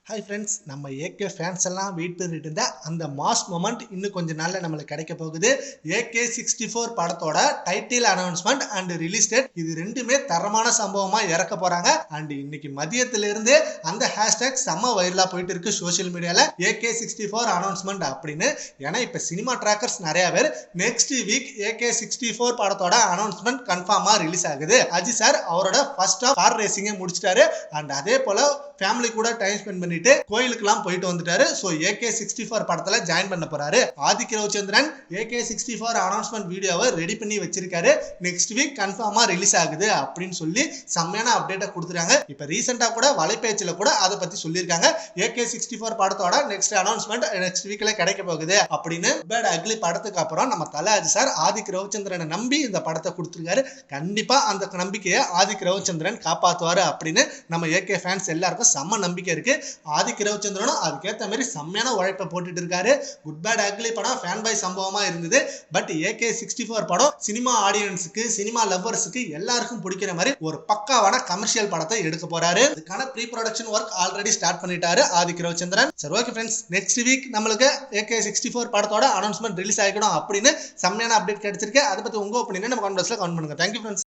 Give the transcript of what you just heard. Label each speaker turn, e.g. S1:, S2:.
S1: Hi friends, நம்ம AK fans எல்லாம் wait பண்ணிட்டு இருந்த அந்த மாஸ் மொமெண்ட் இன்னும் கொஞ்ச நாள்ல நம்மளுக்கு கிடைக்க போகுது. AK64 படத்தோட title announcement and release date இது ரெண்டுமே தரமான சம்பவமா இறக்க போறாங்க. அண்ட் இன்னைக்கு மதியத்துல இருந்து அந்த ஹேஷ்டேக் செம்ம வைரலா போயிட்டு இருக்கு சோசியல் மீடியால. AK64 அனௌன்ஸ்மெண்ட் அப்படின்னு. ஏன்னா இப்ப சினிமா ட்ராக்கர்ஸ் நிறைய பேர் நெக்ஸ்ட் வீக் AK64 படத்தோட அனௌன்ஸ்மெண்ட் கன்ஃபார்மா ரிலீஸ் ஆகுது. அஜித் சார் அவரோட ஃபர்ஸ்ட் ஆஃப் கார் ரேசிங்கை முடிச்சிட்டாரு. அண்ட் அதே போல ஃபேமிலி கூட டைம் ஸ்பெண்ட் பண்ணிட்டு கோயிலுக்குலாம் போயிட்டு வந்துட்டாரு. ஸோ AK64 படத்துல ஜாயின் பண்ண போறாரு. ஆதிக் ரவிச்சந்திரன் AK64 அனௌன்ஸ்மெண்ட் வீடியோவை ரெடி பண்ணி வச்சிருக்காரு. நெக்ஸ்ட் வீக் கன்ஃபார்மா ரிலீஸ் ஆகுது அப்படின்னு சொல்லி செம்மையான அப்டேட்டை கொடுத்துருக்காங்க. இப்ப ரீசெண்டா கூட வலைபேச்சுல கூட அதை பத்தி சொல்லியிருக்காங்க. AK64 படத்தோட நெக்ஸ்ட் அனௌன்ஸ்மெண்ட் நெக்ஸ்ட் வீக்ல கிடைக்க போகுது அப்படின்னு. பேட் அக்லி படத்துக்கு அப்புறம் நம்ம தல அஜித் சார் ஆதிக் ரவிச்சந்திரனை நம்பி இந்த படத்தை கொடுத்துருக்காரு. கண்டிப்பா அந்த நம்பிக்கையை ஆதிக் ரவிச்சந்திரன் காப்பாத்துவாரு அப்படின்னு நம்ம AK ஃபேன்ஸ் எல்லாருக்கும் செம்ம நம்பிக்கை இருக்கு. ஆதிக் ரவிச்சந்திரனும் அதுக்கேற்ற மாதிரி செம்மையான உழைப்பை போட்டுட்டு இருக்காரு. குட் பேட் அக்லி படம் ஃபேன் பாய் சம்பவமா இருந்தது. பட் AK64 படம் சினிமா ஆடியன்ஸுக்கு, சினிமா லவ்வர்ஸுக்கு எல்லாருக்கும் பிடிக்கிற மாதிரி ஒரு பக்காவான கமர்ஷியல் படத்தை எடுக்க போறாரு. அதுக்கான pre production work already start பண்ணிட்டாரு ஆதிக் ரவிச்சந்திரன். சரி, ஓகே ஃப்ரெண்ட்ஸ், நெக்ஸ்ட் வீக் நம்மளுக்கு AK64 படத்தோட அனௌன்ஸ்மெண்ட் ரிலீஸ் ஆகிக்கணும் அப்படின்னு செம்மையான அப்டேட் கிடைச்சிருக்கு. அதை பத்தி உங்க ஒப்பீனியனை நம்ம கமெண்ட் பாக்ஸ்ல கமெண்ட் பண்ணுங்க. Thank you friends.